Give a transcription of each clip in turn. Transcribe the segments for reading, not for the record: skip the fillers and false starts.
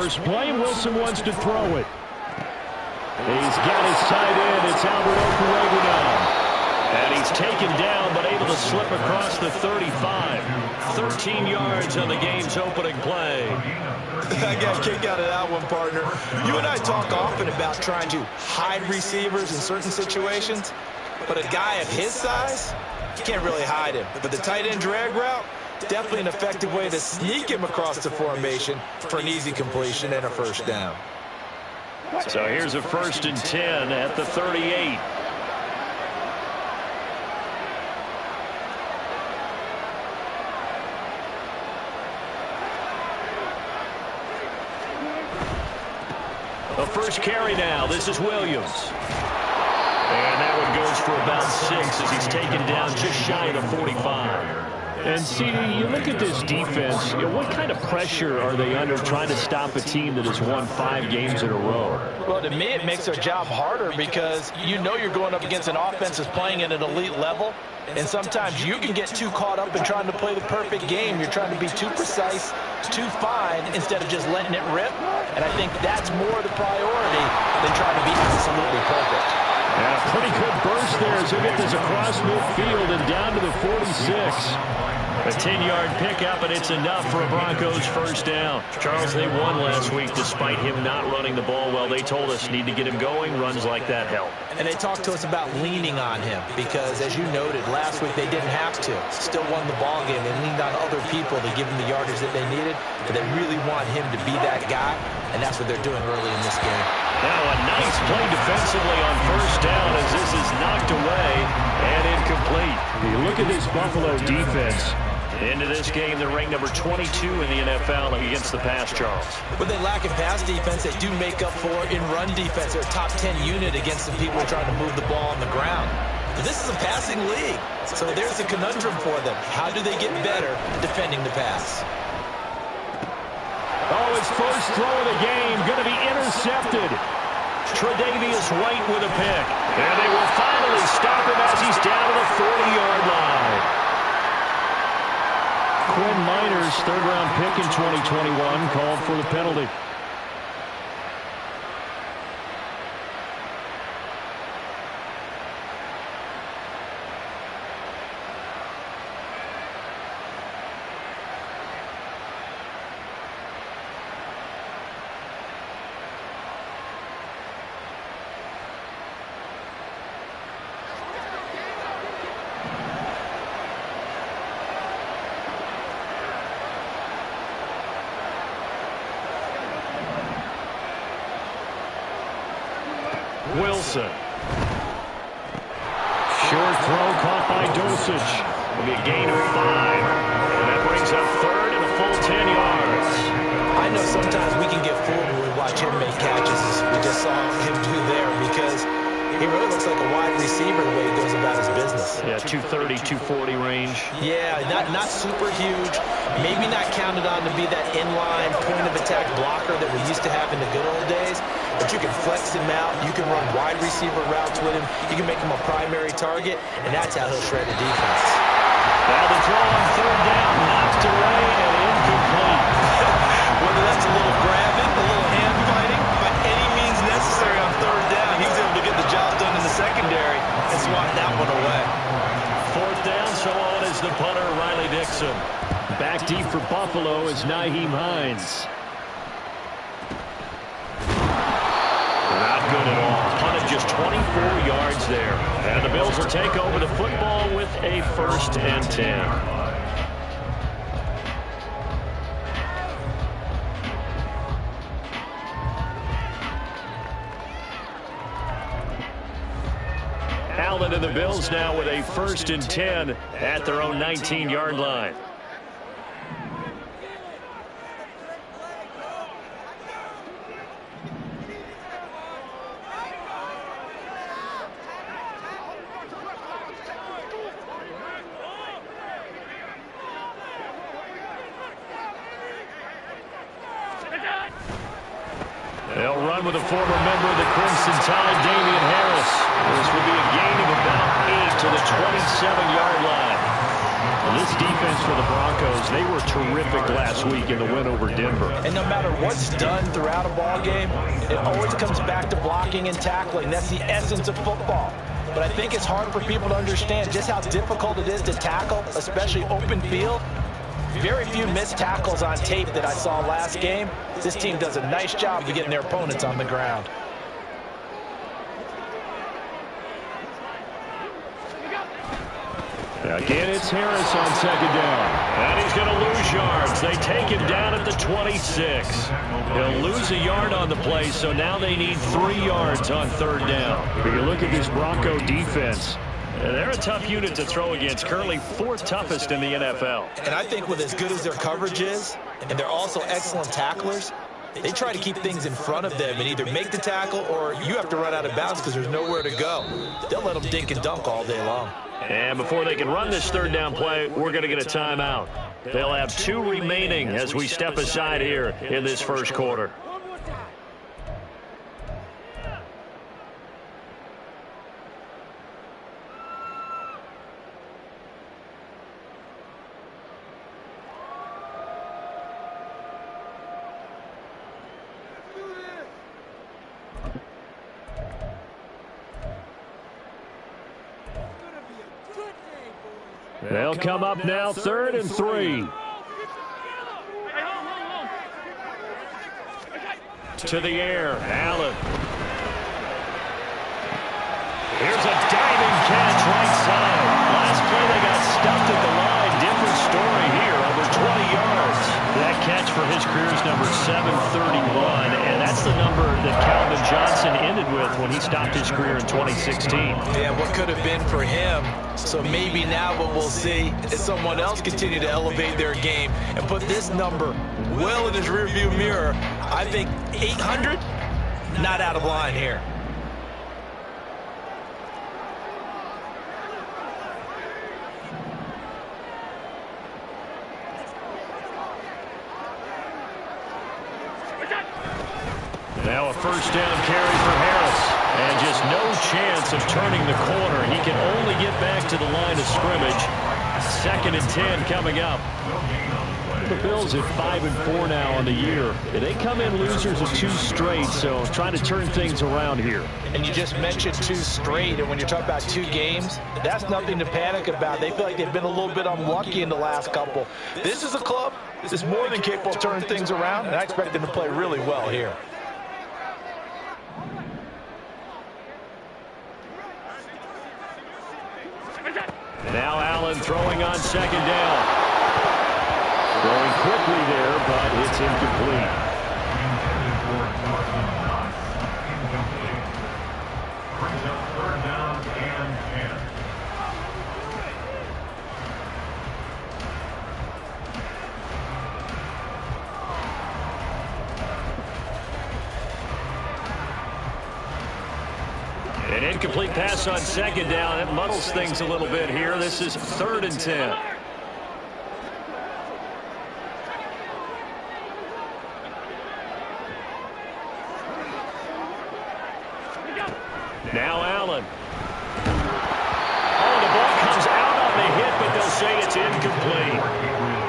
first play, and Wilson wants to throw it. He's got his tight end. It's Albert Okwuegbunam. And he's taken down, but able to slip across the 35. 13 yards on the game's opening play. I got a kick out of that one, partner. You and I talk often about trying to hide receivers in certain situations, but a guy of his size, you can't really hide him. But the tight end drag route, definitely an effective way to sneak him across the formation for an easy completion and a first down. So here's a 1st and 10 at the 38. The first carry now. This is Williams. And that one goes for about 6 as he's taken down just shy of the 45. And, CD, you look at this defense, what kind of pressure are they under trying to stop a team that has won 5 games in a row? Well, to me, it makes their job harder because you know you're going up against an offense that's playing at an elite level. And sometimes you can get too caught up in trying to play the perfect game. You're trying to be too precise, too fine, instead of just letting it rip. And I think that's more the priority than trying to be absolutely perfect. Yeah, pretty good burst there as he gets this across midfield and down to the 46. A 10-yard pickup, and it's enough for a Broncos first down. Charles, they won last week despite him not running the ball well. They told us need to get him going. Runs like that help. And they talked to us about leaning on him because, as you noted, last week they didn't have to. Still won the ball game. They leaned on other people to give them the yardage that they needed, but they really want him to be that guy, and that's what they're doing early in this game. Now a nice play defensively on first down as this is knocked away and incomplete. You look at this Buffalo defense. Into this game, they're ranked number 22 in the NFL against the pass, Charles. But they lack in pass defense, they do make up for in run defense. They're a top 10 unit against the people trying to move the ball on the ground. But this is a passing league, so there's a conundrum for them. How do they get better defending the pass? Oh, his first throw of the game going to be intercepted. Tre'Davious White with a pick. And they will finally stop him as he's down to the 40-yard line. Quinn Miners, third-round pick in 2021, called for the penalty. Wilson. Short throw caught by Dosage. Will be a gain of 5. And that brings up third and a full 10 yards. I know sometimes we can get fooled when we watch him make catches, as we just saw him do there, because he really looks like a wide receiver the way he goes about his business. Yeah, 230, 240 range. Yeah, not super huge. Maybe not counted on to be that inline point-of-attack blocker that we used to have in the good old days. But you can flex him out. You can run wide receiver routes with him. You can make him a primary target, and that's how he'll shred the defense. Now the throw on third down, knocked away and incomplete. Whether that's a little grabbing, a little hand fighting, by any means necessary on third down, he's able to get the job done in the secondary and swat that one away. Fourth down, so on is the punter, Riley Dixon. Back deep for Buffalo is Nyheim Hines. Not good at all. Punted just 24 yards there. And the Bills will take over the football with a 1st and 10. Allen and the Bills now with a 1st and 10 at their own 19-yard line. They'll run with a former member of the Crimson Tide, Damian Harris. This will be a gain of about 8 to the 27-yard line. And this defense for the Broncos, they were terrific last week in the win over Denver. And no matter what's done throughout a ball game, it always comes back to blocking and tackling. That's the essence of football. But I think it's hard for people to understand just how difficult it is to tackle, especially open field. Very few missed tackles on tape that I saw last game. This team does a nice job of getting their opponents on the ground. Again, it's Harris on second down. And he's going to lose yards. They take him down at the 26. He'll lose a yard on the play, so now they need 3 yards on third down. If you look at this Bronco defense, they're a tough unit to throw against, currently 4th toughest in the NFL. And I think with as good as their coverage is, and they're also excellent tacklers, they try to keep things in front of them and either make the tackle or you have to run out of bounds because there's nowhere to go. They'll let them dink and dunk all day long. And before they can run this third down play, we're going to get a timeout. They'll have 2 remaining as we step aside here in this first quarter. They'll come up now, 3rd and 3. To the air, Allen. Here's a diving catch right side. Last play they got stuffed at the line. Different story here, over 20 yards. That catch for his career is number 731, and that's the number that Calvin Johnson ended with when he stopped his career in 2016. Yeah, what could have been for him. So maybe now what we'll see is someone else continue to elevate their game and put this number well in his rearview mirror. I think 800, not out of line here. Now a first down carry for Harris. And just no chance of turning the corner. He can only get back to the line of scrimmage. 2nd and 10 coming up. The Bills at 5-4 now on the year. They come in losers of 2 straight, so trying to turn things around here. And you just mentioned 2 straight, and when you're talking about 2 games, that's nothing to panic about. They feel like they've been a little bit unlucky in the last couple. This is a club that's more than capable of turning things around, and I expect them to play really well here. Now Allen throwing on 2nd down. Going quickly there, but it's incomplete. An incomplete pass on 2nd down. That muddles things a little bit here. This is 3rd and 10. Now Allen. Oh, the ball comes out on the hit, but they'll say it's incomplete.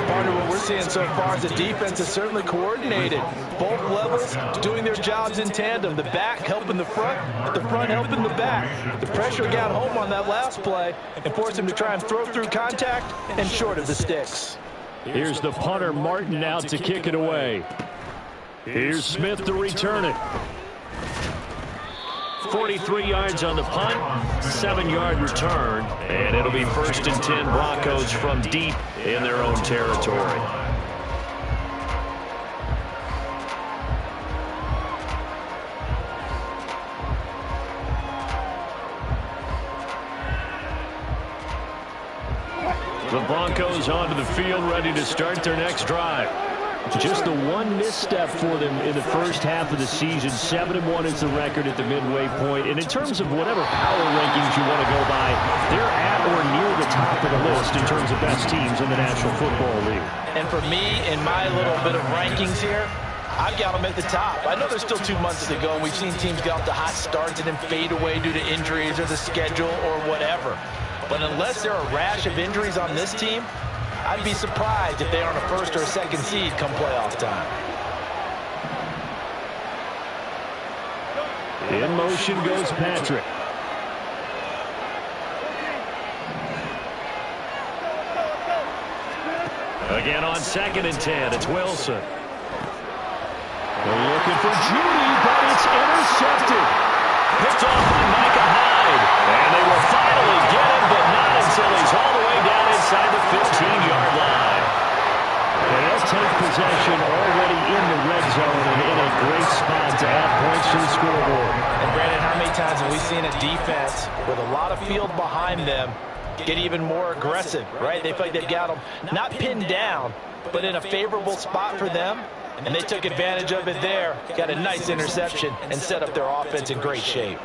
Part of what we're seeing so far is the defense is certainly coordinated. Both levels doing their jobs in tandem. The back helping the front helping the back. The pressure got home on that last play and forced him to try and throw through contact and short of the sticks. Here's the punter, Martin, out to kick it away. Here's Smith to return it. 43 yards on the punt, 7-yard return, and it'll be 1st and 10 Broncos from deep in their own territory. The Broncos onto the field, ready to start their next drive. Just the one misstep for them in the first half of the season. 7-1 is the record at the midway point. And in terms of whatever power rankings you want to go by, they're at or near the top of the list in terms of best teams in the National Football League. And for me, in my little bit of rankings here, I've got them at the top. I know there's still 2 months to go, and we've seen teams get off to hot starts and then fade away due to injuries or the schedule or whatever. But unless there are a rash of injuries on this team, I'd be surprised if they aren't a first or a second seed come playoff time. In motion goes Patrick. Again on 2nd and 10, it's Wilson. They're looking for Judy, but it's intercepted. Picked off by Micah Hyde. And they will finally get him, but not until he's all the way down inside the 15-yard line. And they'll take possession already in the red zone and in a great spot to add points to the scoreboard. And Brandon, how many times have we seen a defense with a lot of field behind them get even more aggressive, right? They feel like they've got them not pinned down, but in a favorable spot for them, and they took advantage of it there, got a nice interception, and set up their offense in great shape.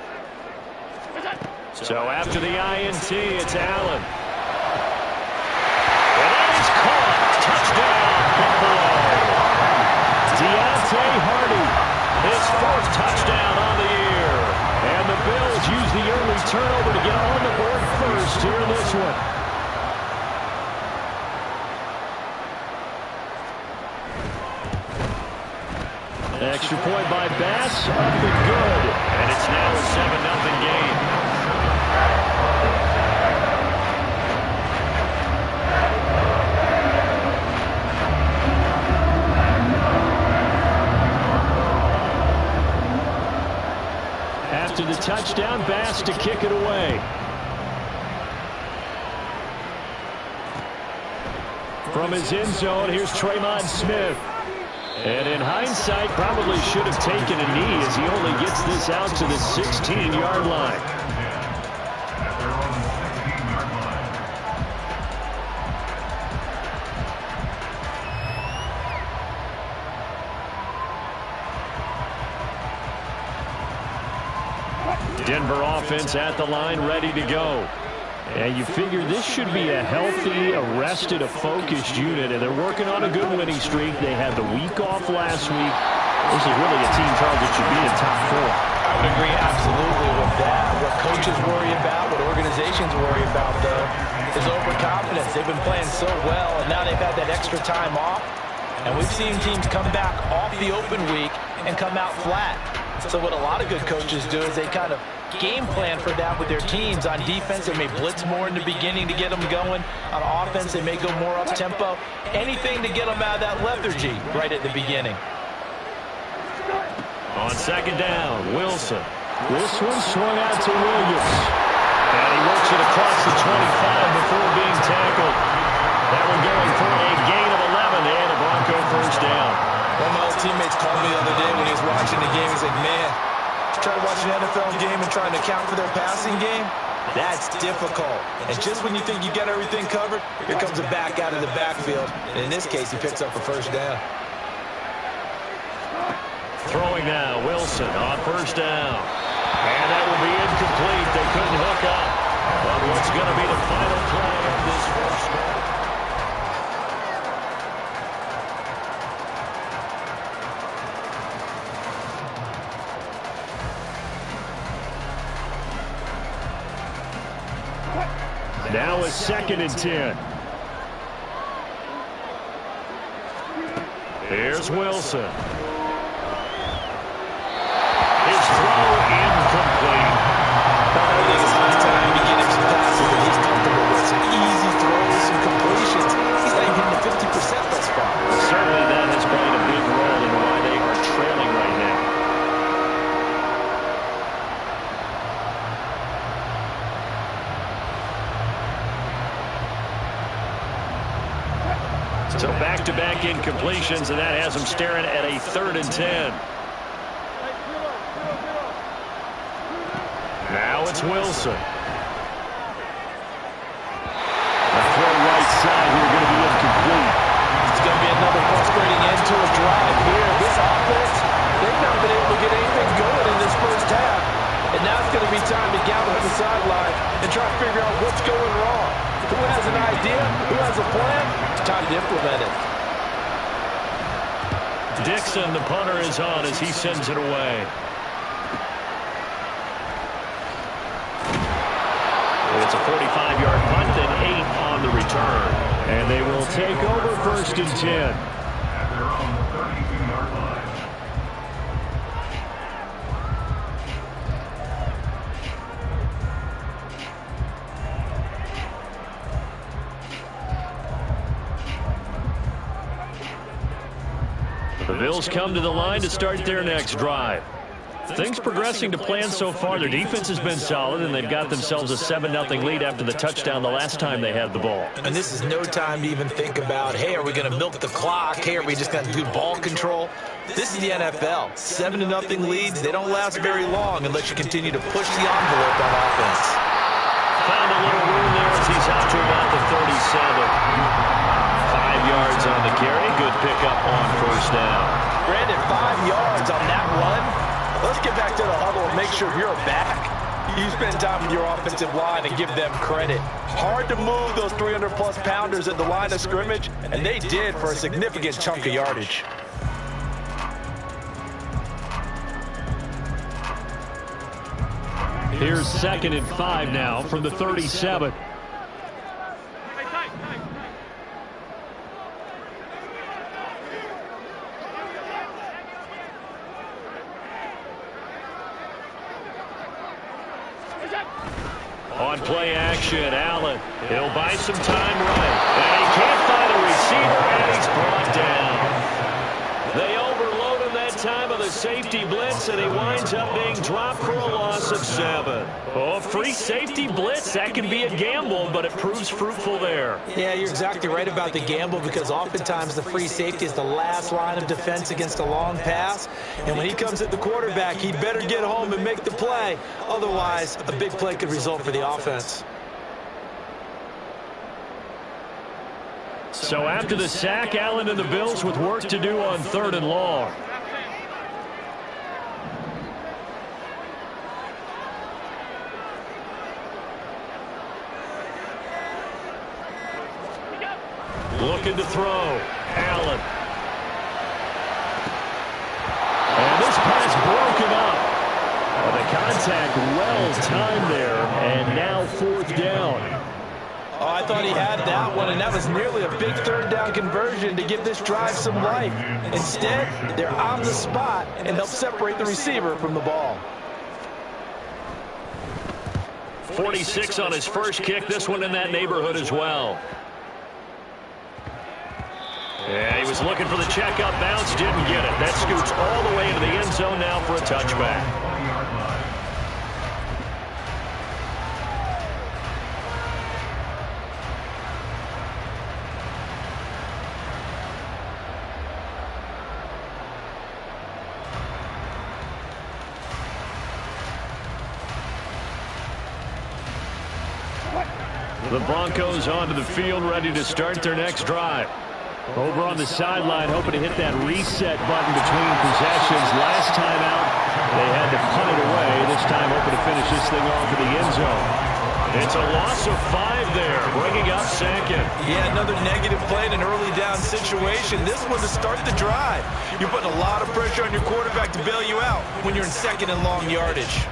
So after the INT, it's Allen. And that is caught. Touchdown, Buffalo. Deontay Hardy, his 4th touchdown on the year. And the Bills use the early turnover to get on the board first here in this one. Extra point by Bass, up and good. And it's now a 7-0 game. After the touchdown, Bass to kick it away. From his end zone, here's Tremont Smith. And in hindsight, probably should have taken a knee as he only gets this out to the 16-yard line. Denver offense at the line, ready to go. And you figure this should be a healthy, arrested, a focused unit, and they're working on a good winning streak. They had the week off last week. This is really a team, Charles, that should be in top 4. I would agree absolutely with that. What coaches worry about, what organizations worry about, though, is overconfidence. They've been playing so well, and now they've had that extra time off. And we've seen teams come back off the open week and come out flat. So what a lot of good coaches do is they kind of game plan for that with their teams. On defense, they may blitz more in the beginning to get them going. On offense, they may go more up-tempo. Anything to get them out of that lethargy right at the beginning. On 2nd down, Wilson. This one swung out to Williams. And he works it across the 25 before being tackled. That one going for a gain of 11 and a Bronco first down. One of my old teammates called me the other day when he was watching the game. He's like, man, trying to watch an NFL game and trying to account for their passing game, that's difficult. And just when you think you got everything covered, here comes a back out of the backfield. And in this case, he picks up a first down. Throwing now, Wilson on 1st down. And that will be incomplete. They couldn't hook up. But what's going to be the final play of this first quarter? Now a 2nd and 10. Here's Wilson. His throw incomplete. I think it's high time to get him some passes that he's comfortable with. Some easy throws, some completions. He's not even hitting the 50% thus far. Certainly that has played a big role in why they are trailing right now. So back-to-back incompletions, and that has them staring at a 3rd and 10. Now it's Wilson. A throw right side here going to be incomplete. It's going to be another frustrating end to a drive here. This offense, they've not been able to get anything going in this first half. And now it's going to be time to gather on the sideline and try to figure out what's going wrong. Who has an idea? Who has a plan? It's time to implement it. Dixon, the punter, is on as he sends it away. It's a 45-yard punt and 8 on the return. And they will take over 1st and 10. The Bills come to the line to start their next drive. Things progressing to plan so far. Their defense has been solid, and they've got themselves a 7-0 lead after the touchdown the last time they had the ball. And this is no time to even think about, hey, are we going to milk the clock? Hey, are we just going to do ball control? This is the NFL. 7-0 leads, they don't last very long unless you continue to push the envelope on offense. Found a little room there as he's out to about the 37. 5 yards on the carry. Good pickup on 1st down. Brandon, 5 yards on that run. Let's get back to the huddle and make sure you're back. You spend time with your offensive line and give them credit. Hard to move those 300-plus pounders at the line of scrimmage, and they did for a significant chunk of yardage. Here's 2nd and 5 now from the 37. On play action, Allen. He'll buy some time running. And he can't find a receiver, and he's brought down. They overload him that time of the safety blitz, and he winds up being dropped for a loss of 7. Oh, free safety blitz, that can be a gamble, but it proves fruitful there. Yeah, you're exactly right about the gamble, because oftentimes the free safety is the last line of defense against a long pass. And when he comes at the quarterback, he better get home and make the play. Otherwise, a big play could result for the offense. So after the sack, Allen and the Bills with work to do on 3rd and long. Looking to throw. Allen. And this pass broken up. The contact well timed there, and now 4th down. Oh, I thought he had that one, and that was nearly a big 3rd down conversion to give this drive some life. Instead, they're on the spot and help separate the receiver from the ball. 46 on his first kick. This one in that neighborhood as well. Yeah, he was looking for the check-up bounce, didn't get it. That scoots all the way into the end zone now for a touchback. The Broncos onto the field, ready to start their next drive. Over on the sideline, hoping to hit that reset button between possessions. Last time out, they had to punt it away. This time, hoping to finish this thing off in the end zone. It's a loss of 5 there, bringing up 2nd. Yeah, another negative play in an early down situation. This one to start the drive. You're putting a lot of pressure on your quarterback to bail you out when you're in 2nd and long yardage.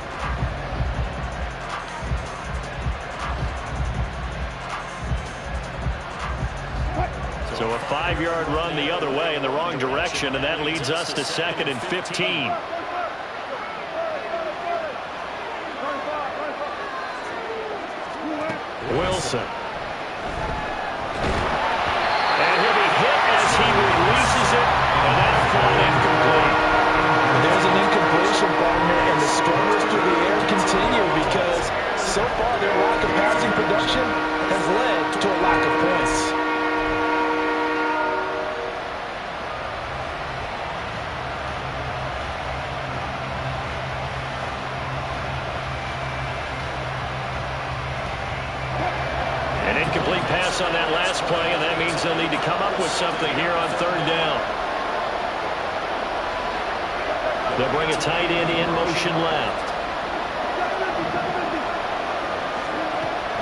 So a 5-yard run the other way in the wrong direction, and that leads us to 2nd and 15. Wilson. And he'll be hit as he releases it, and that'll fall incomplete. There's an incompletion, partner, and the struggles through the air continue because so far their lack of passing production has led to a lack of points. Incomplete pass on that last play, and that means they'll need to come up with something here on 3rd down. They'll bring a tight end in motion left.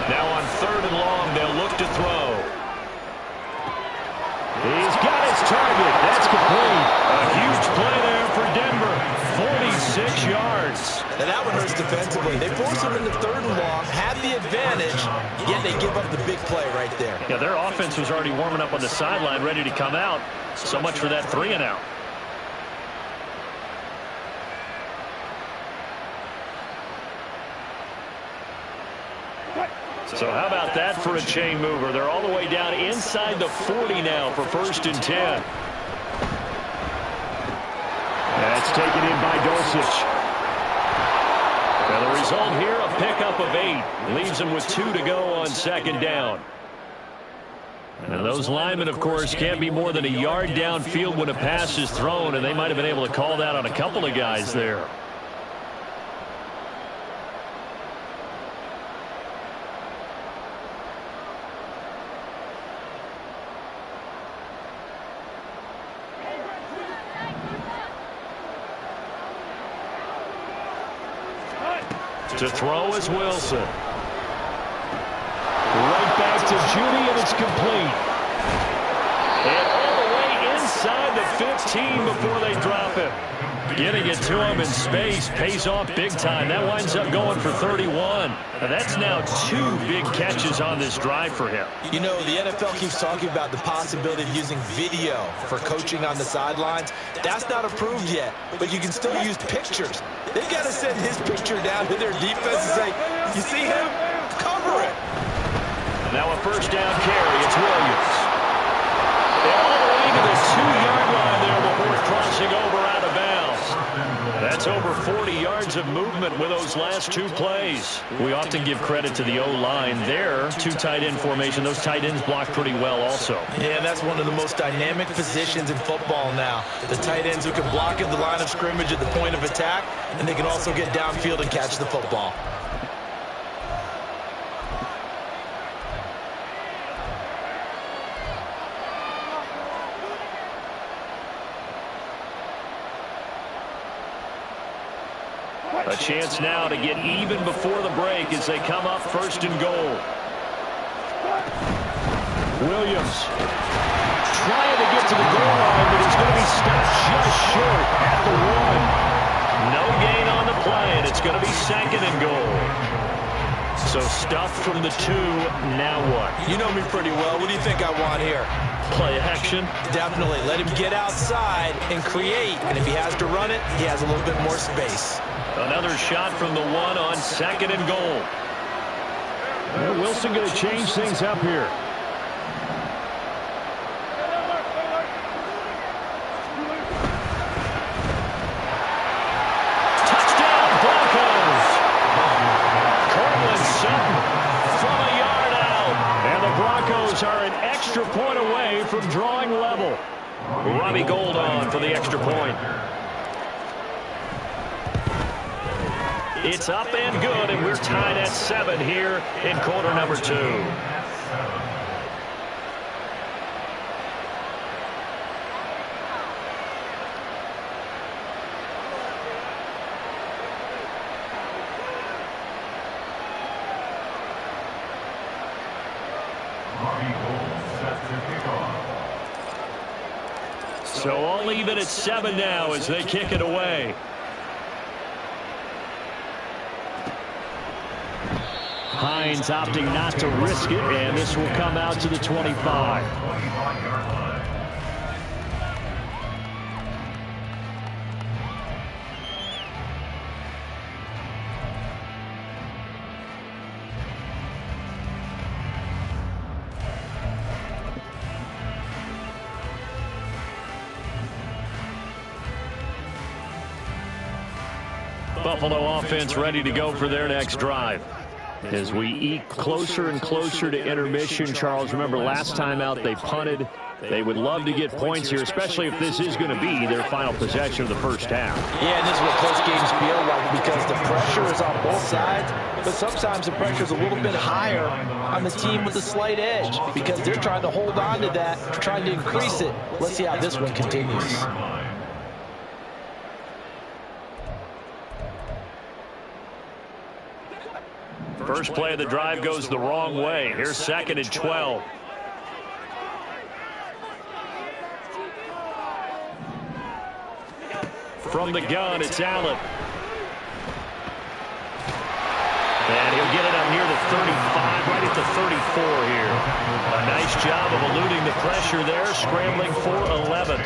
Now on 3rd and long, they'll look to throw. He's got his target. That's complete. A huge play there for Denver. 46 yards. Now that one hurts defensively. They force him into 3rd and long, have the advantage, yet they give up the big play right there. Yeah, their offense was already warming up on the sideline, ready to come out. So much for that 3-and-out. So how about that for a chain mover? They're all the way down inside the 40 now for 1st and 10. That's taken in by Dulcich. Well, the result here, a pickup of 8. Leaves them with 2 to go on 2nd down. And those linemen, of course, can't be more than a yard downfield when a pass is thrown, and they might have been able to call that on a couple of guys there. To throw is Wilson. Right back to Judy, and it's complete. And all the way inside the 15 before they drop him. Getting it to him in space pays off big time. That winds up going for 31. And that's now 2 big catches on this drive for him. You know, the NFL keeps talking about the possibility of using video for coaching on the sidelines. That's not approved yet, but you can still use pictures. They've got to send his picture down to their defense and say, you see him? Cover it. Now a 1st down carry. It's Williams. All the way to the 2-yard line there before crossing over out of bounds. That's over 40 yards of movement with those last 2 plays. We often give credit to the O-line there. 2 tight end formation. Those tight ends block pretty well also. Yeah, that's one of the most dynamic positions in football now. The tight ends who can block at the line of scrimmage at the point of attack, and they can also get downfield and catch the football. A chance now to get even before the break as they come up 1st and goal. Williams trying to get to the goal line, but he's going to be stopped just short at the 1. No gain on the play, and it's going to be 2nd and goal. So stuffed from the 2, now what? You know me pretty well. What do you think I want here? Play action? Definitely. Let him get outside and create, and if he has to run it, he has a little bit more space. Another shot from the 1 on 2nd and goal. Well, Wilson going to change things up here. Touchdown, Broncos! Cortland Sutton from a yard out. And the Broncos are an extra point away from drawing level. Robbie Gould on for the extra point. It's up and good, and we're tied at 7 here in quarter number 2. So all even at 7 now as they kick it away. Hines opting not to risk it, and this will come out to the 25. Buffalo offense ready to go for their next drive. As we eke closer and closer to intermission, Charles, remember last time out they punted. They would love to get points here, especially if this is going to be their final possession of the 1st half. Yeah, and this is what close games feel like because the pressure is on both sides, but sometimes the pressure is a little bit higher on the team with a slight edge because they're trying to hold on to that, trying to increase it. Let's see how this one continues. First play of the drive goes the wrong way. Here's 2nd and 12. From the gun, it's Allen. 34 here. A nice job of eluding the pressure there, scrambling for 11.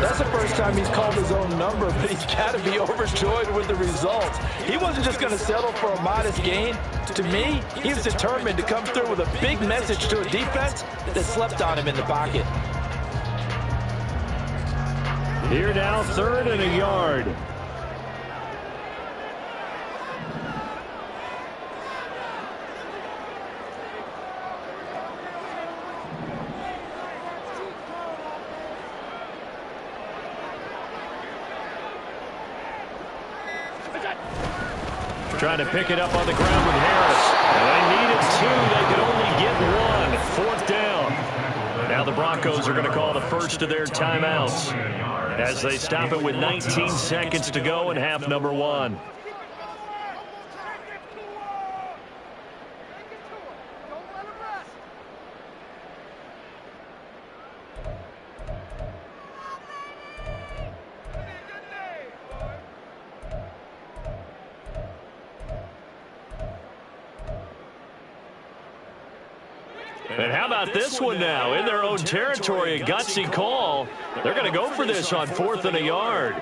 That's the first time he's called his own number, but he's got to be overjoyed with the results. He wasn't just going to settle for a modest gain. To me, he was determined to come through with a big message to a defense that slept on him in the pocket. Here now, 3rd and a yard. Trying to pick it up on the ground with Harris. And they needed 2. They could only get 1. 4th down. Now the Broncos are going to call the first of their timeouts as they stop it with 19 seconds to go in half number 1. And how about this one now? In their own territory, a gutsy call. They're going to go for this on 4th and a yard.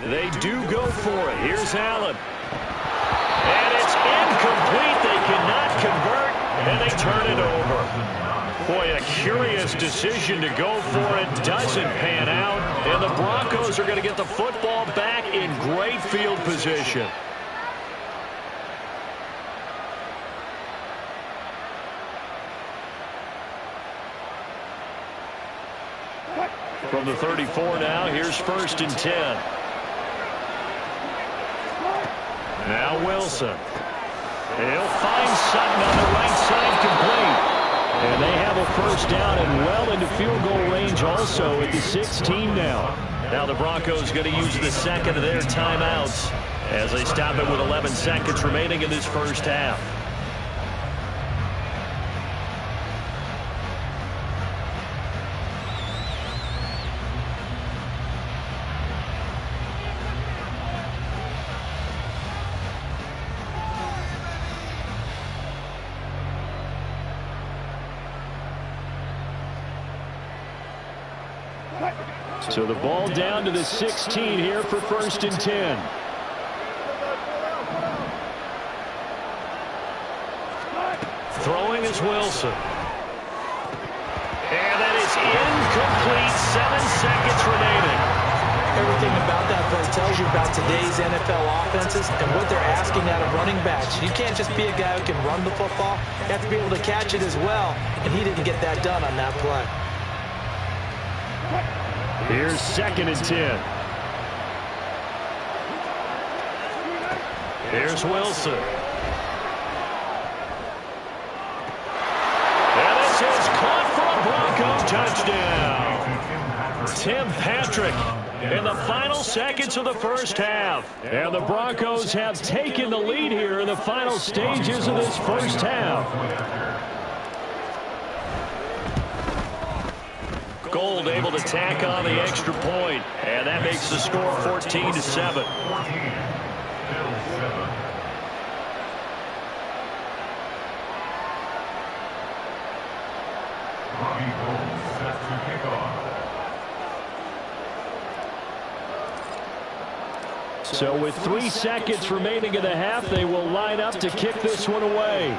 They do go for it. Here's Allen. And it's incomplete. They cannot convert, and they turn it over. Boy, a curious decision to go for it. Doesn't pan out. And the Broncos are going to get the football back in great field position. From the 34 now, here's 1st and 10. Now Wilson. He'll find Sutton on the right side, complete. And they have a 1st down and well into field goal range also at the 16 now. Now the Broncos going to use the 2nd of their timeouts as they stop it with 11 seconds remaining in this 1st half. So the ball down to the 16 here for 1st and 10. Throwing is Wilson. And that is incomplete. 7 seconds remaining. Everything about that play tells you about today's NFL offenses and what they're asking out of running backs. You can't just be a guy who can run the football. You have to be able to catch it as well, and he didn't get that done on that play. Here's 2nd and 10. Here's Wilson. And this is caught for a Bronco touchdown. Tim Patrick in the final seconds of the 1st half. And the Broncos have taken the lead here in the final stages of this 1st half. Gold able to tack on the extra point, and that makes the score 14-7. So with 3 seconds remaining in the half, they will line up to kick this one away.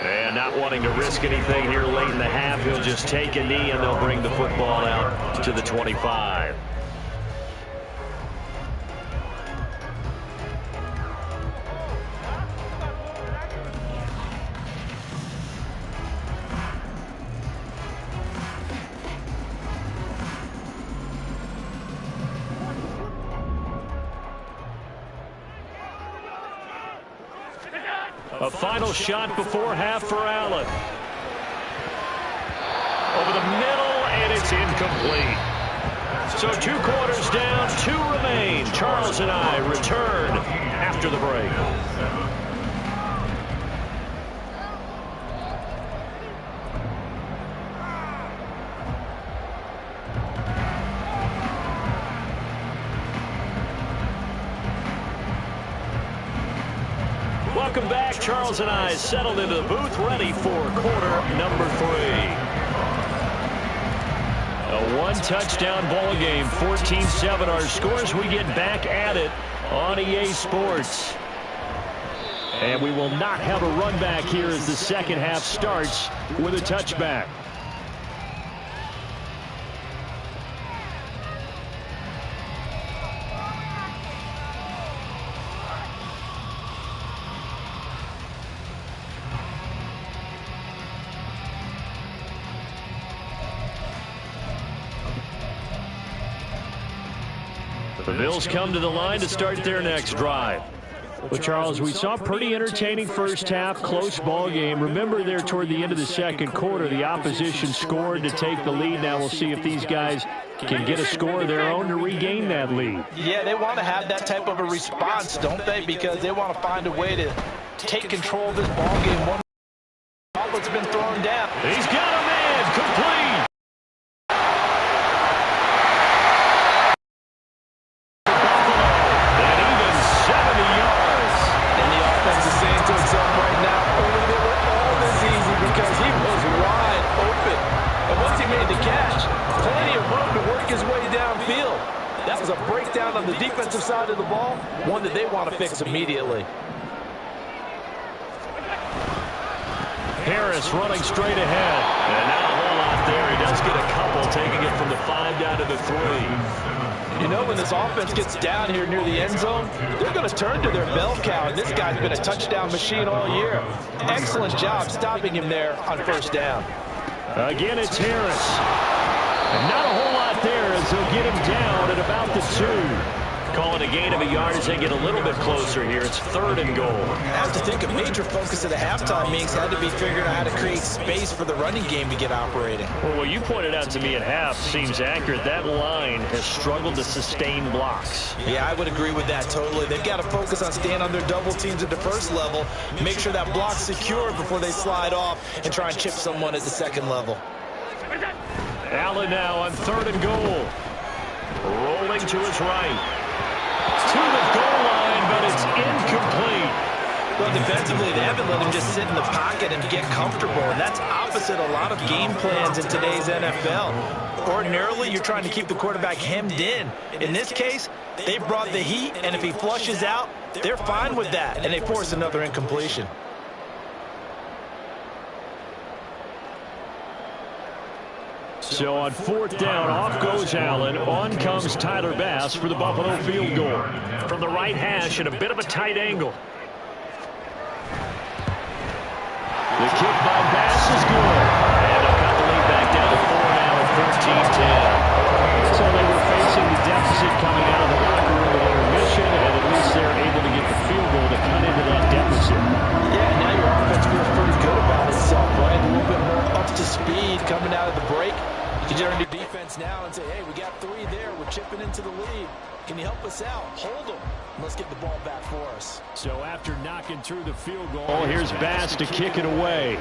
And not wanting to risk anything here late in the half, he'll just take a knee and they'll bring the football out to the 25. A final shot before half for Allen. Over the middle, and it's incomplete. So 2 quarters down, 2 remain. Charles and I return after the break. Welcome back. Charles and I settled into the booth, ready for quarter number 3. A one-touchdown ball game, 14-7 our scores. We get back at it on EA Sports. And we will not have a run back here as the second half starts with a touchback. The Bills come to the line to start their next drive. Well, Charles, we saw a pretty entertaining first half, close ball game. Remember there toward the end of the second quarter, the opposition scored to take the lead. Now we'll see if these guys can get a score of their own to regain that lead. Yeah, they want to have that type of a response, don't they? Because they want to find a way to take control of this ball game. One has been thrown down. He's got a man, complete. That was a breakdown on the defensive side of the ball, one that they want to fix immediately. Harris running straight ahead. And not a whole lot there. He does get a couple, taking it from the 5 down to the 3. You know, when this offense gets down here near the end zone, they're going to turn to their bell cow, and this guy's been a touchdown machine all year. Excellent job stopping him there on first down. Again, it's Harris. And not a whole lot there as he'll get him down at about the 2. Call it a gain of a yard as they get a little bit closer here. It's 3rd and goal. I have to think a major focus of the halftime meetings had to be figuring out how to create space for the running game to get operating. Well, what you pointed out to me at half seems accurate. That line has struggled to sustain blocks. Yeah, I would agree with that totally. They've got to focus on staying on their double teams at the first level, make sure that block's secure before they slide off and try and chip someone at the second level. Allen now on 3rd and goal. Rolling to his right. To the goal line, but it's incomplete. Well, defensively, they haven't let him just sit in the pocket and get comfortable, and that's opposite a lot of game plans in today's NFL. Ordinarily, you're trying to keep the quarterback hemmed in. In this case, they brought the heat, and if he flushes out, they're fine with that, and they force another incompletion. So on 4th down, off goes Allen. On comes Tyler Bass for the Buffalo field goal. From the right hash at a bit of a tight angle. The kick by Bass is good. And they'll cut the lead back down to 4 now at 13-10. So they were facing the deficit coming out of the locker room at intermission, and at least they're able to get the field goal to cut into that deficit. Yeah, now your offense feels pretty good about itself, right? A little bit more up to speed coming out of the break. You can turn to defense now and say, hey, we got 3 there. We're chipping into the lead. Can you help us out? Hold them. Let's get the ball back for us. So after knocking through the field goal, here's Bass to kick it away.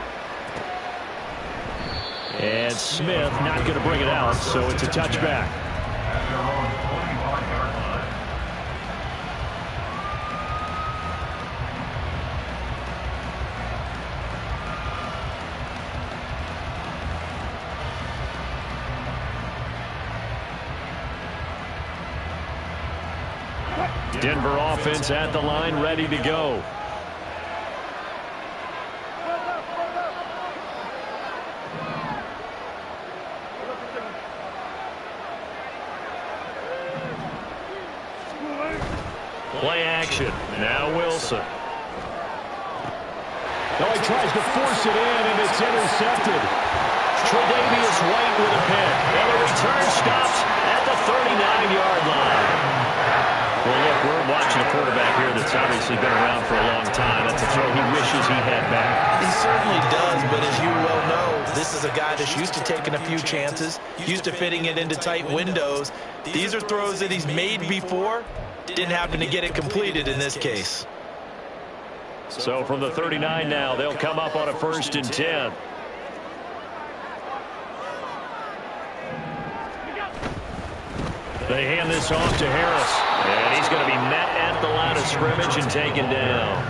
And Smith not going to bring it out, so it's a touchback. Denver offense at the line, ready to go. Play action. Now Wilson. Oh, he tries to force it in, and it's intercepted. Tre'Davious White with a pick. And the return stops at the 39-yard line. Well, look, we're watching a quarterback here that's obviously been around for a long time. That's a throw he wishes he had back. He certainly does, but as you well know, this is a guy that's used to taking a few chances, used to fitting it into tight windows. These are throws that he's made before. Didn't happen to get it completed in this case. So from the 39 now, they'll come up on a 1st and 10. They hand this off to Harris. And he's going to be met at the line of scrimmage and taken down.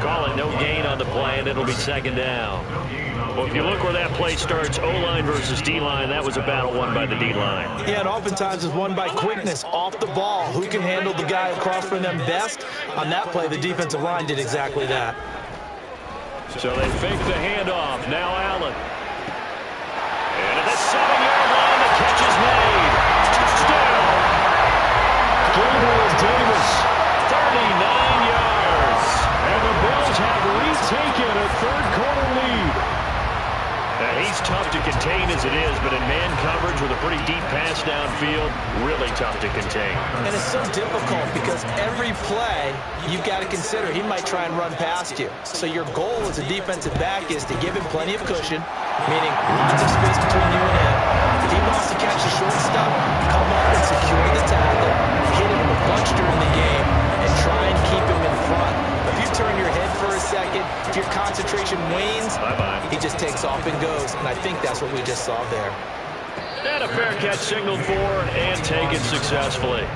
Call it no gain on the play, and it'll be second down. Well, if you look where that play starts, O-line versus D-line, that was a battle won by the D-line. Yeah, and oftentimes it's won by quickness off the ball. Who can handle the guy across from them best? On that play, the defensive line did exactly that. So they fake the handoff. Now Allen. And at the 7-yard line, the catch is made. Touchdown. Gabriel Davis, 39 yards. And the Bills have retaken a third-quarter lead. Now, he's tough to contain as it is, but in man coverage with a pretty deep pass downfield, really tough to contain. And it's so difficult because every play you've got to consider he might try and run past you. So your goal as a defensive back is to give him plenty of cushion, meaning lots of space between you and him. If he wants to catch the short stuff, come up and secure the tackle, hit him a bunch during the game, and try and keep him in front. If you turn your head for a second, if your concentration wanes, he just takes off and goes, and I think that's what we just saw there. And a fair catch signaled for and taken successfully.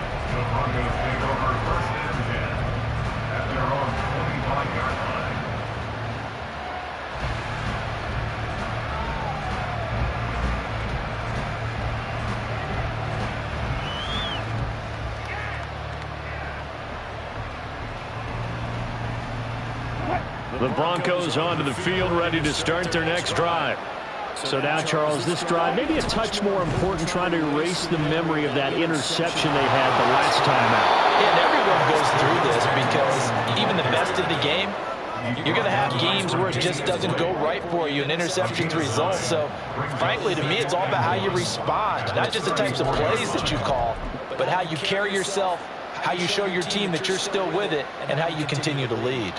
The Broncos onto the field, ready to start their next drive. So now, Charles, this drive maybe a touch more important, trying to erase the memory of that interception they had the last time out. Yeah, and everyone goes through this because even the best in the game, you're going to have games where it just doesn't go right for you, and interceptions result. So, frankly, to me, it's all about how you respond, not just the types of plays that you call, but how you carry yourself, how you show your team that you're still with it, and how you continue to lead.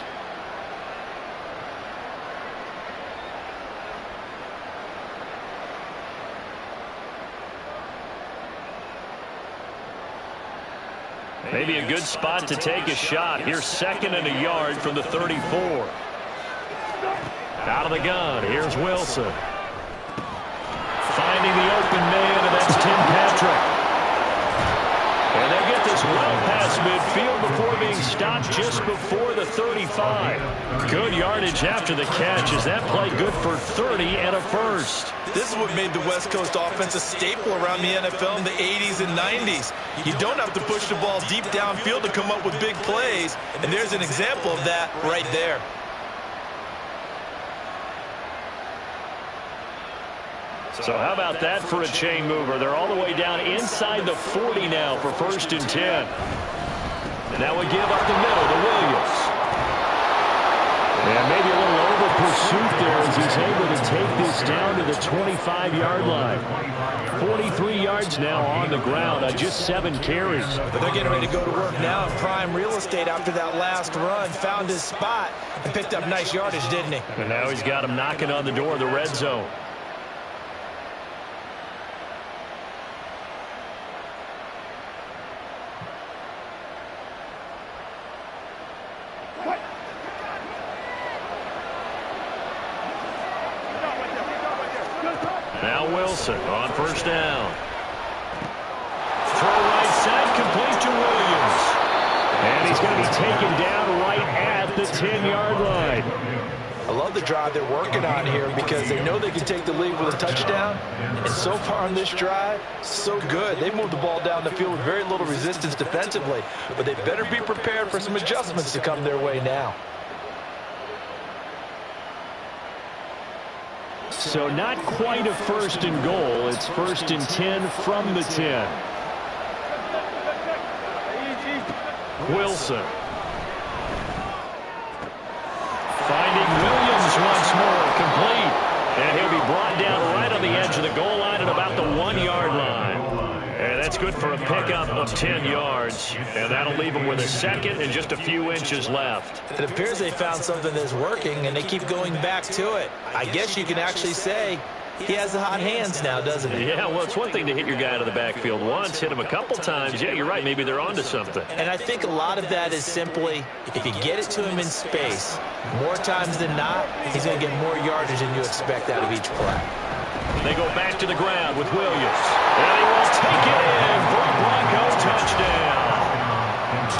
Maybe a good spot to take a shot. Here's 2nd and a yard from the 34. Out of the gun, here's Wilson. Finding the open man, and that's Tim Patrick. And they get this well past midfield before being stopped just before the 35. Good yardage after the catch. Is that play good for 30 and a first? This is what made the West Coast offense a staple around the NFL in the 80s and 90s. You don't have to push the ball deep downfield to come up with big plays, and there's an example of that right there. So how about that for a chain mover? They're all the way down inside the 40 now for 1st and 10. And now we give up the middle to Williams. And maybe a little over pursuit there as he's able to take this down to the 25-yard line. 43 yards now on the ground on just 7 carries. But they're getting ready to go to work now in prime real estate after that last run. Found his spot and picked up nice yardage, didn't he? And now he's got him knocking on the door of the red zone. Now Wilson on 1st down. Throw right side, complete to Williams. And he's going to be taken down right at the 10-yard line. I love the drive they're working on here because they know they can take the lead with a touchdown. And so far on this drive, so good. They moved the ball down the field with very little resistance defensively. But they better be prepared for some adjustments to come their way now. So not quite a 1st and goal. It's 1st and 10 from the 10. Wilson. Finding Williams once more, complete. And he'll be brought down right on the edge of the goal line at about the 1-yard line. And that's good for a pickup of 10 yards. And that'll leave him with a 2nd and just a few inches left. It appears they found something that's working, and they keep going back to it. I guess you can actually say he has the hot hands now, doesn't he? Yeah, well, it's one thing to hit your guy out of the backfield once, hit him a couple times. Yeah, you're right. Maybe they're onto something. And I think a lot of that is simply, if you get it to him in space, more times than not, he's going to get more yardage than you expect out of each play. They go back to the ground with Williams. And he will take it in for a Bronco touchdown.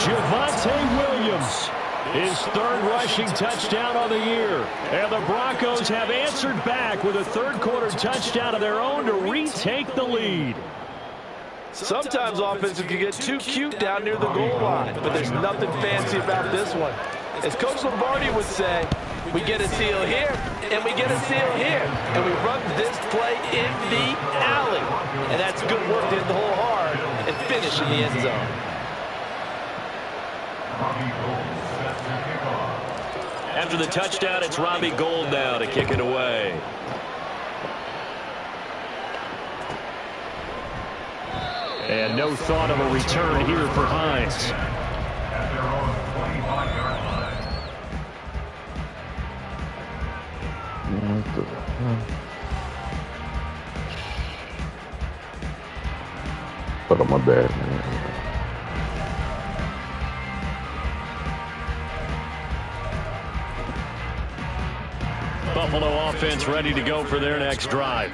Javonte Williams His third rushing touchdown of the year. And the Broncos have answered back with a third-quarter touchdown of their own to retake the lead. Sometimes offenses can get too cute down near the goal line, but there's nothing fancy about this one. As Coach Lombardi would say, we get a seal here, and we get a seal here, and we run this play in the alley. And that's good work to hit the hole hard and finish in the end zone. After the touchdown, it's Robbie Gould now to kick it away. And no thought of a return here for Hines. But I'm my bad, man. Buffalo offense ready to go for their next drive.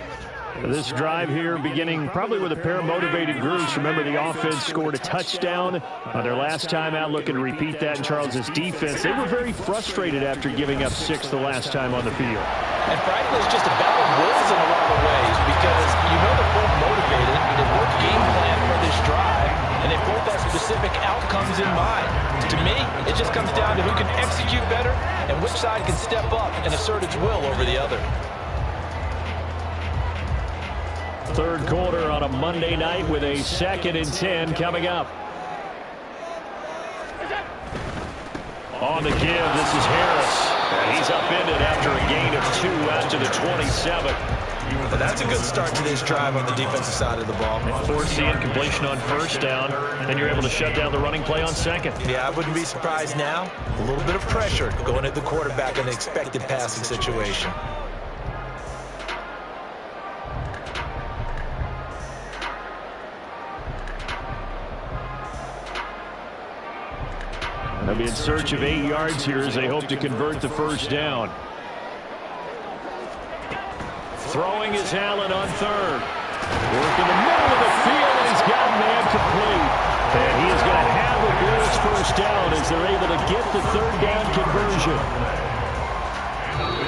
This drive here beginning probably with a pair of motivated groups. Remember, the offense scored a touchdown on their last time out, looking to repeat that in Charles's defense. They were very frustrated after giving up 6 the last time on the field. And frankly, it's just a battle of wills in a lot of ways because you know they're both motivated. They both game plan for this drive, and they both have specific outcomes in mind. To me, it just comes down to who can execute better and which side can step up and assert its will over the other. Third quarter on a Monday night with a 2nd and 10 coming up. On the give, this is Harris. And he's upended after a gain of 2 out to the 27. Well, that's a good start to this drive on the defensive side of the ball. Force the incompletion on first down, and you're able to shut down the running play on second. Yeah, I wouldn't be surprised now. A little bit of pressure going at the quarterback in an expected passing situation. They'll be in search of 8 yards here as they hope to convert the first down. Throwing is Allen on third. Work in the middle of the field, and he's got man complete. And he is going to have the Bills first down as they're able to get the third down conversion.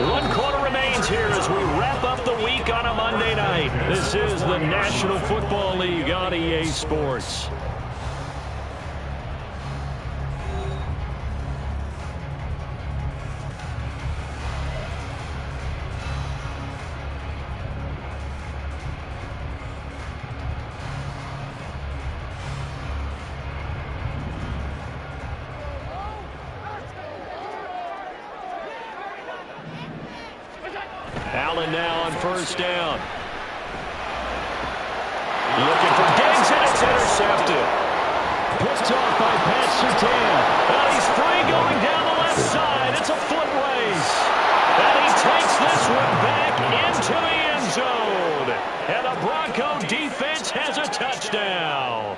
1 quarter remains here as we wrap up the week on a Monday night. This is the National Football League on EA Sports. Allen now on first down. Looking for Diggs, and it's intercepted. Picked off by Pat Surtain. And he's free going down the left side. It's a foot race. And he takes this one back into the end zone. And the Bronco defense has a touchdown.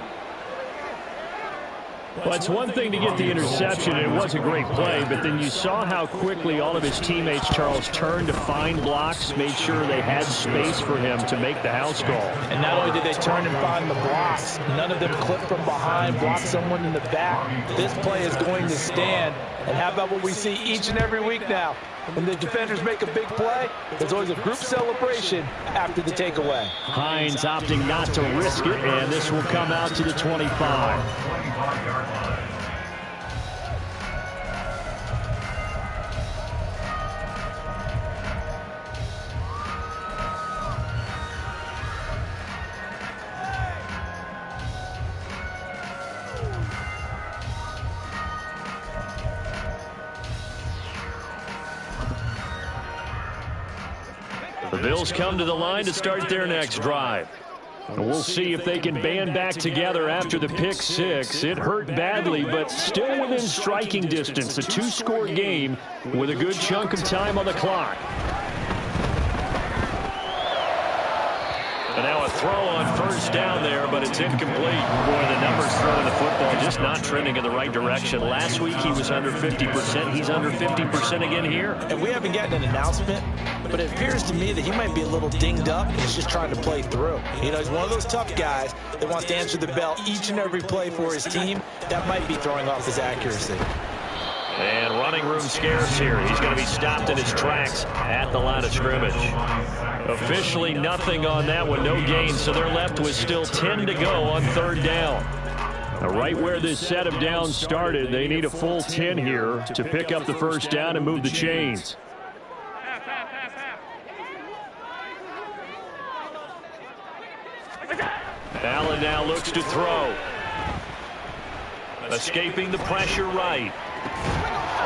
Well, it's one thing to get the interception. It was a great play, but then you saw how quickly all of his teammates, Charles, turned to find blocks, made sure they had space for him to make the house call. And not only did they turn and find the blocks, none of them clipped from behind, blocked someone in the back. This play is going to stand. And how about what we see each and every week now? When the defenders make a big play, there's always a group celebration after the takeaway. Hines opting not to risk it, and this will come out to the 25. The Bills come to the line to start their next drive. And we'll see if they can band back together after the pick six. It hurt badly, but still within striking distance. A 2-score game with a good chunk of time on the clock. And now a throw on first down there, but it's incomplete. Boy, the numbers throwing the football just not trending in the right direction. Last week he was under 50%. He's under 50% again here. And we haven't gotten an announcement, but it appears to me that he might be a little dinged up and he's just trying to play through. You know, he's one of those tough guys that wants to answer the bell each and every play for his team. That might be throwing off his accuracy. And running room scarce here. He's going to be stopped in his tracks at the line of scrimmage. Officially nothing on that one, no gain, so they're left with still 10 to go on third down. Now, right where this set of downs started, they need a full 10 here to pick up the first down and move the chains. Allen now looks to throw. Escaping the pressure right.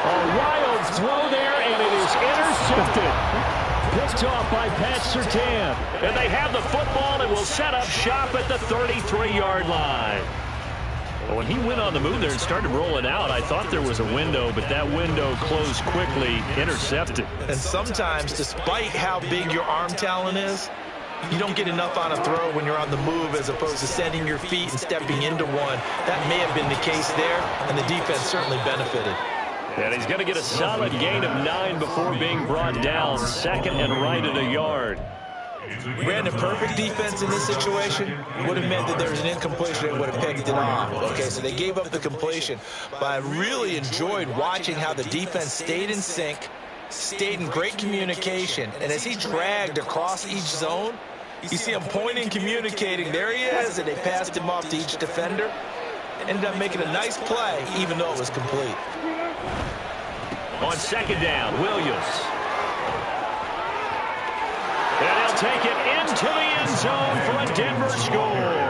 A wild throw there, and it is intercepted. Picked off by Pat Surtain. And they have the football and will set up shop at the 33-yard line. Well, when he went on the move there and started rolling out, I thought there was a window, but that window closed quickly, intercepted. And sometimes, despite how big your arm talent is, you don't get enough on a throw when you're on the move as opposed to setting your feet and stepping into one. That may have been the case there, and the defense certainly benefited. And he's going to get a solid gain of 9 before being brought down, second and right at a yard. Brandon, perfect defense in this situation would have meant that there was an incompletion and would have picked it off. Okay, so they gave up the completion, but I really enjoyed watching how the defense stayed in sync, stayed in great communication, and as he dragged across each zone, you see him pointing, communicating. There he is, and they passed him off to each defender. Ended up making a nice play, even though it was complete. On second down, Williams. And he'll take it into the end zone for a Denver score.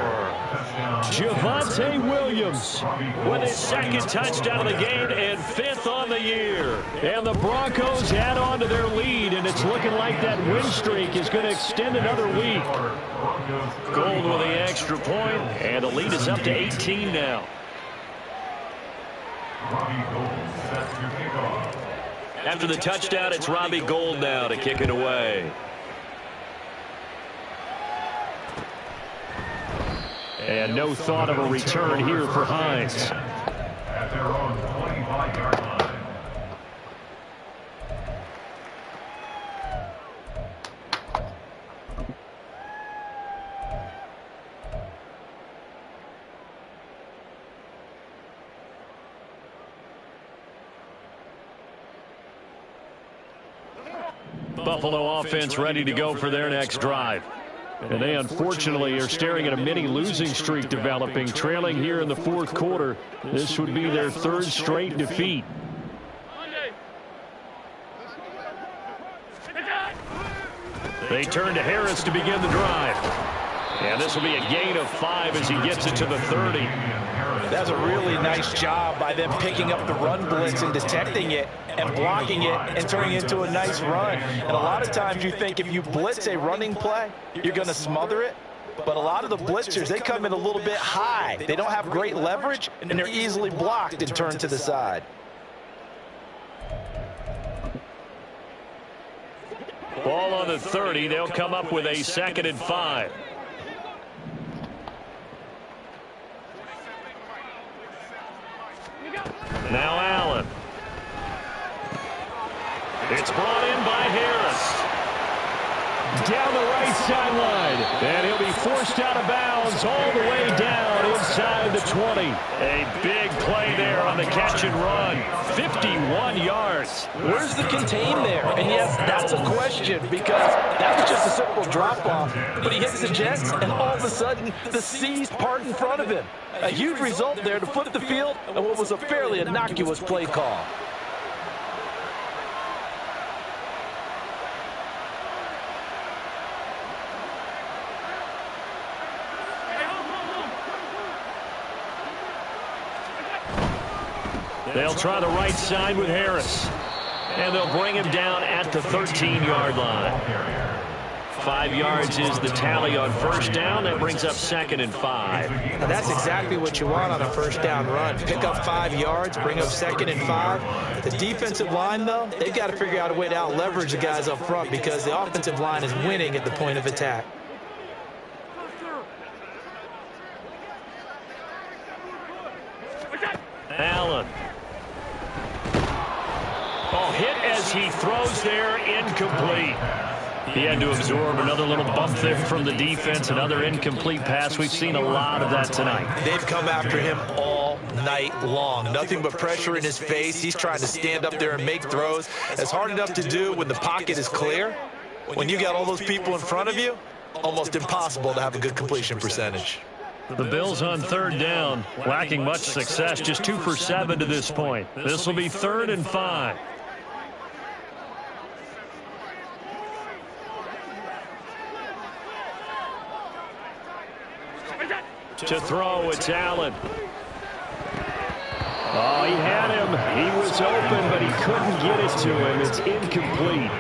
Javonte Williams with his second touchdown of the game and 5th on the year. And the Broncos add on to their lead, and it's looking like that win streak is going to extend another week. Gold with the extra point, and the lead is up to 18 now. After the touchdown, it's Robbie Gould now to kick it away. And no thought of a return here for Hines. At their own 25-yard line. Buffalo offense ready to go for their next drive. And they unfortunately are staring at a mini losing streak developing, trailing here in the fourth quarter. This would be their 3rd straight defeat. They turn to Harris to begin the drive. And this will be a gain of 5 as he gets it to the 30. That's a really nice job by them picking up the run blitz and detecting it and blocking it and turning it into a nice run. And a lot of times you think if you blitz a running play, you're going to smother it. But a lot of the blitzers, they come in a little bit high. They don't have great leverage, and they're easily blocked and turned to the side. Ball on the 30. They'll come up with a 2nd and 5. Now Allen. It's brought in by Harris. Down the right sideline. And he'll be forced out of bounds all the way down inside the 20. A big play there on the catch and run. 51 yards. Where's the contain there? And yes, that's a question because that was just a simple drop-off. But he hits the Jets, and all of a sudden, the seas part in front of him. A huge result there to flip the field and what was a fairly innocuous play call. They'll try the right side with Harris. And they'll bring him down at the 13-yard line. 5 yards is the tally on first down. That brings up 2nd and 5. Now that's exactly what you want on a first down run. Pick up 5 yards, bring up 2nd and 5. The defensive line, though, they've got to figure out a way to out-leverage the guys up front because the offensive line is winning at the point of attack. Allen. Oh, hit as he throws there, incomplete. He had to absorb another little bump there from the defense, another incomplete pass. We've seen a lot of that tonight. They've come after him all night long. Nothing but pressure in his face. He's trying to stand up there and make throws. It's hard enough to do when the pocket is clear. When you got all those people in front of you, almost impossible to have a good completion percentage. The Bills on third down, lacking much success, just 2 for 7 to this point. This will be 3rd and 5. To throw, it's Allen. Oh, he had him. He was open, but he couldn't get it to him. It's incomplete.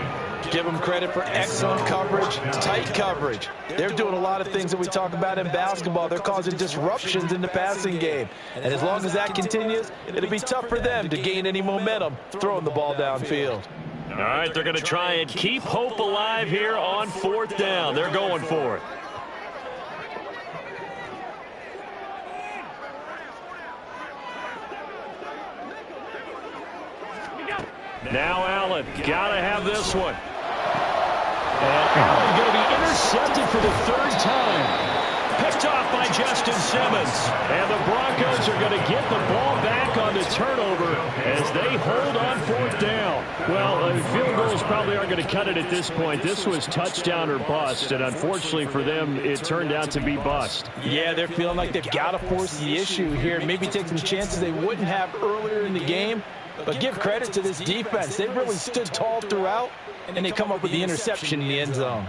Give them credit for excellent coverage, tight coverage. They're doing a lot of things that we talk about in basketball. They're causing disruptions in the passing game. And as long as that continues, it'll be tough for them to gain any momentum throwing the ball downfield. All right, they're going to try and keep hope alive here on 4th down. They're going for it. Now Allen, gotta have this one. And Allen going to be intercepted for the 3rd time. Picked off by Justin Simmons. And the Broncos are going to get the ball back on the turnover as they hold on 4th down. Well, field goals probably aren't going to cut it at this point. This was touchdown or bust, and unfortunately for them, it turned out to be bust. Yeah, they're feeling like they've got to force the issue here. Maybe take some chances they wouldn't have earlier in the game. But give credit to this defense. They really stood tall throughout, and they come up with the interception in the end zone.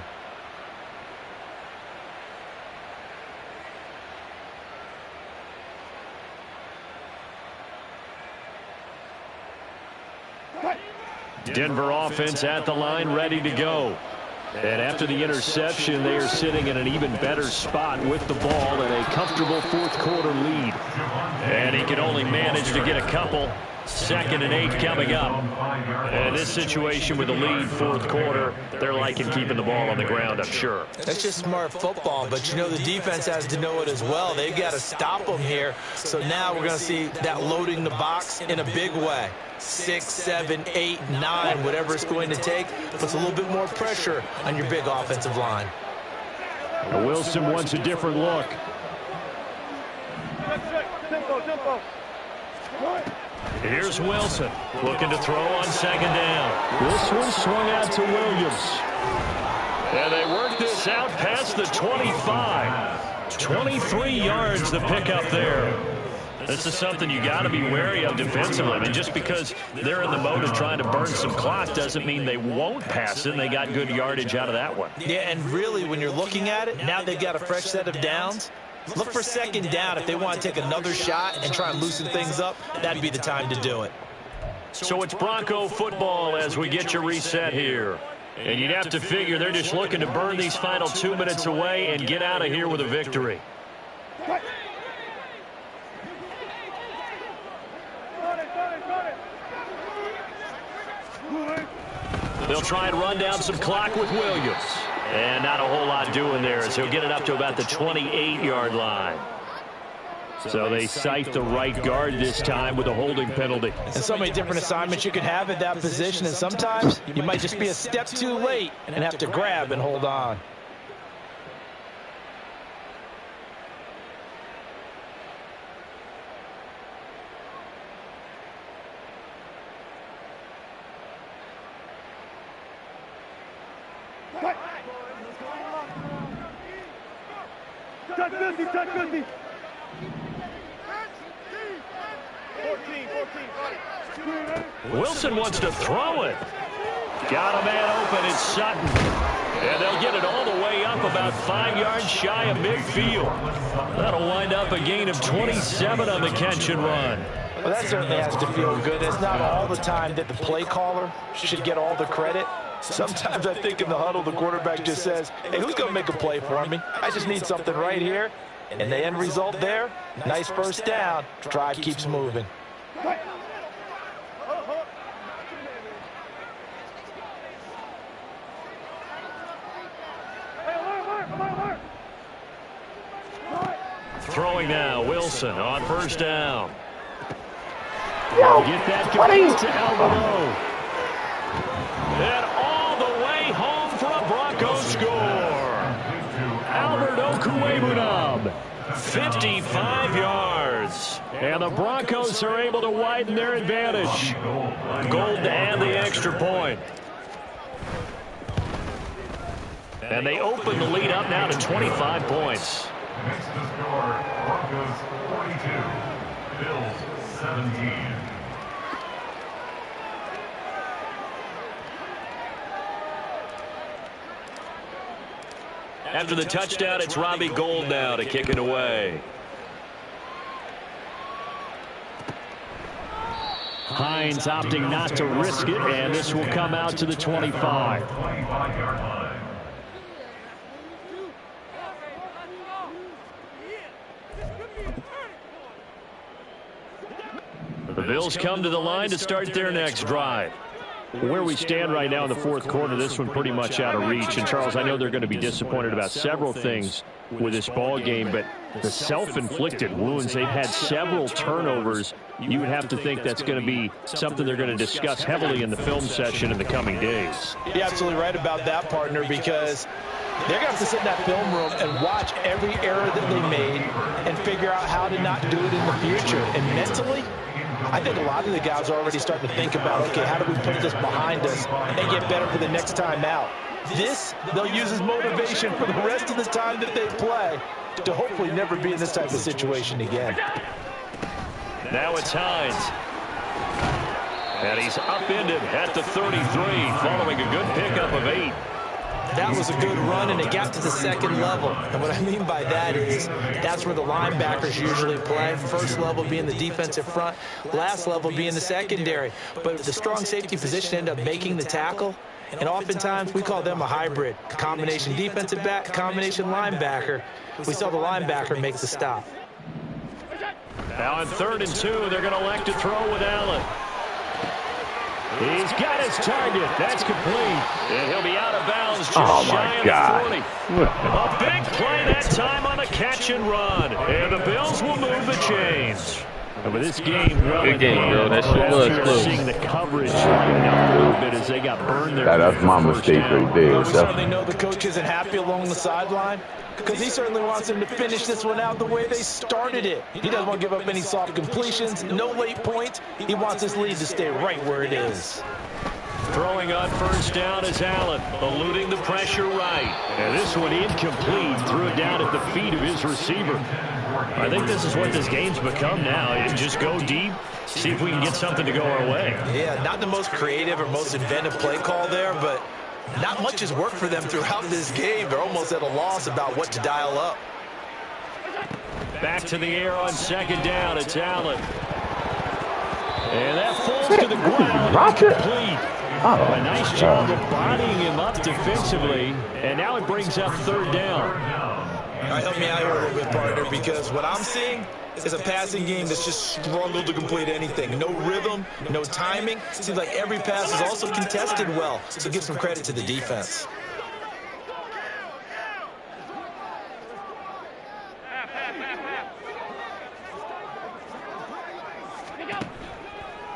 Denver offense at the line, ready to go. And after the interception, they are sitting in an even better spot with the ball and a comfortable 4th quarter lead. And he can only manage to get a couple. 2nd and 8 coming up. And this situation with the lead 4th quarter, they're liking keeping the ball on the ground, I'm sure. That's just smart football, but you know the defense has to know it as well. They've got to stop them here. So now we're going to see that loading the box in a big way. 6, 7, 8, 9, whatever it's going to take, puts a little bit more pressure on your big offensive line. Wilson wants a different look. Here's Wilson looking to throw on 2nd down. This one swung out to Williams. And they work this out past the 25. 23 yards the pickup there. This is something you got to be wary of defensively. I mean, just because they're in the mode of trying to burn some clock doesn't mean they won't pass it, and they got good yardage out of that one. Yeah, and really, when you're looking at it, now they've got a fresh set of downs. Look for 2nd down. If they want to take another shot and try and loosen things up, that'd be the time to do it. So it's Bronco football as we get you reset here. And you'd have to figure they're just looking to burn these final 2 minutes away and get out of here with a victory. They'll try and run down some clock with Williams. And not a whole lot doing there as he'll get it up to about the 28-yard line. So they cite the right guard this time with a holding penalty. And so many different assignments you could have at that position, and sometimes you might just be a step too late and have to grab and hold on. Touch 50, touch 50. 14. Wilson wants to throw it. Got a man open. It's Sutton. And they'll get it all the way up about 5 yards shy of midfield. That'll wind up a gain of 27 on the catch and run. Well, that certainly has to feel good. It's not all the time that the play caller should get all the credit. Sometimes I think in the huddle, the quarterback just says, hey, who's going to make a play for me? I just need something right here. And the end result there, nice first down. Drive keeps moving. Throwing now, Wilson on 1st down. Get that complete to Alvaro. And all the way home for a Bronco Broncos score. Albert Okwuegbunam, 55 yards. And the Broncos are able to widen their advantage. Gold to add the extra point. And they open the lead up now to 25 points. Next to score, Broncos 42, Bills 17. After the touchdown, it's Robbie Gould now to kick it away. Hines opting not to risk it, and this will come out to the 25. 25-yard line. The Bills come to the line to start their next drive. Where we stand right now in the fourth quarter, this one pretty much out of reach. And, Charles, I know they're going to be disappointed about several things with this ball game, but the self-inflicted wounds, they've had several turnovers. You would have to think that's going to be something they're going to discuss heavily in the film session in the coming days. You're absolutely right about that, partner, because they're going to have to sit in that film room and watch every error that they made and figure out how to not do it in the future. And mentally, I think a lot of the guys are already starting to think about, okay, how do we put this behind us and get better for the next time out? This, they'll use as motivation for the rest of the time that they play to hopefully never be in this type of situation again. Now it's Hines. And he's upended at the 33, following a good pickup of 8. That was a good run, and it got to the second level. And what I mean by that is that's where the linebackers usually play. First level being the defensive front, last level being the secondary. But the strong safety position ended up making the tackle. And oftentimes we call them a hybrid, combination defensive back, combination linebacker. We saw the linebacker make the stop. Now on 3rd and 2, they're going to elect to throw with Allen. He's got his target. That's complete. And he'll be out of bounds just shy of the 40. A big play that time on the catch and run. And the Bills will move the chains. And with this game, good game, bro. That shit was close. Seeing the coverage lighten up a little bit as they got burned there. That's my mistake right there. We certainly know the coach isn't happy along the sideline because he certainly wants them to finish this one out the way they started it. He doesn't want to give up any soft completions, no late points. He wants his lead to stay right where it is. Throwing on 1st down is Allen, eluding the pressure right. And this one incomplete, threw it down at the feet of his receiver. I think this is what this game's become now. And just go deep, see if we can get something to go our way. Yeah, not the most creative or most inventive play call there, but not much has worked for them throughout this game. They're almost at a loss about what to dial up. Back to the air on 2nd down. It's Allen. And that falls to the ground. Complete. A nice job of bodying him up defensively. And now it brings up 3rd down. All right, help me out here a little bit, partner, because what I'm seeing is a passing game that's just struggled to complete anything. No rhythm, no timing. Seems like every pass is also contested well, so give some credit to the defense.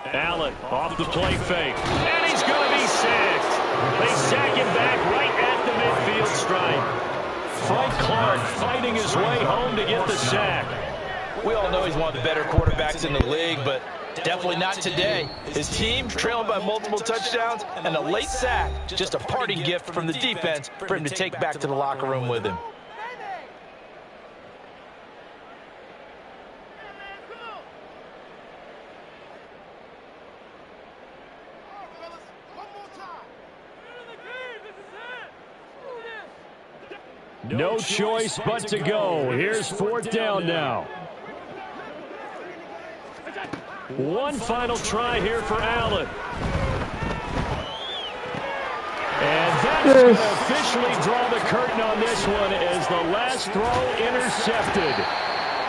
Allen off the play fake. And he's going to be sacked. They sack him back right at the midfield stripe. Frank Clark fighting his way home to get the sack. We all know he's one of the better quarterbacks in the league, but definitely not today. His team trailing by multiple touchdowns and a late sack, just a parting gift from the defense for him to take back to the locker room with him. No choice but to go. Here's 4th down now. One final try here for Allen. And that's going to officially draw the curtain on this one as the last throw intercepted.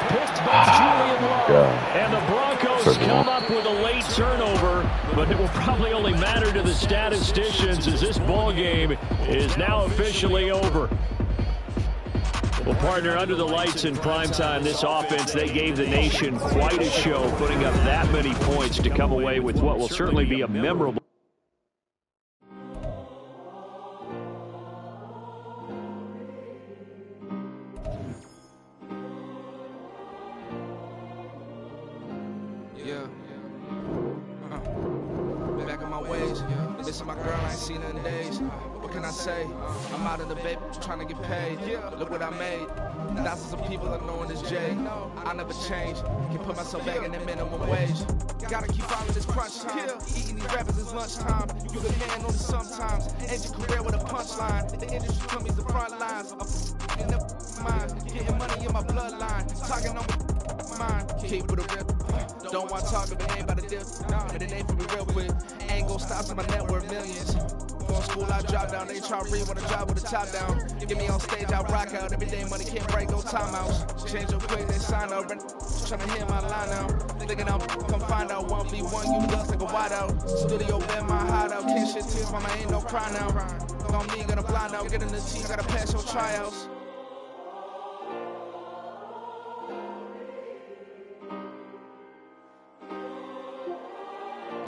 Picked by Julian Love. And the Broncos come up with a late turnover, but it will probably only matter to the statisticians as this ball game is now officially over. Well, partner, under the lights in primetime, this offense, they gave the nation quite a show, putting up that many points to come away with what will certainly be a memorable Yeah. Back on my ways. Missing my girl, I ain't seen her in days. What can I say? I'm out in the bay, trying to get paid. Look what I made. Thousands of people are knowing this J. I never change. Can put myself back in the minimum wage. Gotta keep following this crunch time. Eating these rappers is lunchtime. You can hand on it sometimes. End your career with a punchline. The industry told me the front lines. I'm in the mind. Getting money in my bloodline. Talking on my mind. Keep with a rip. Don't want to talk if it ain't about a dip. But it ain't for me real quick. Ain't gon' stop till my net worth millions. From school I drop down. They try to read when I drop with the top down. Get me on stage, I rock out. Every day money can't break, no timeouts. Change up quick, they sign up. Tryna hear my line out. Thinking I'm come find out 1v1. You dust like a wideout. Studio been my hideout. Can't shit tears, mama ain't no cry now. On me, gonna blind out. Get in the team, gotta pass your tryouts.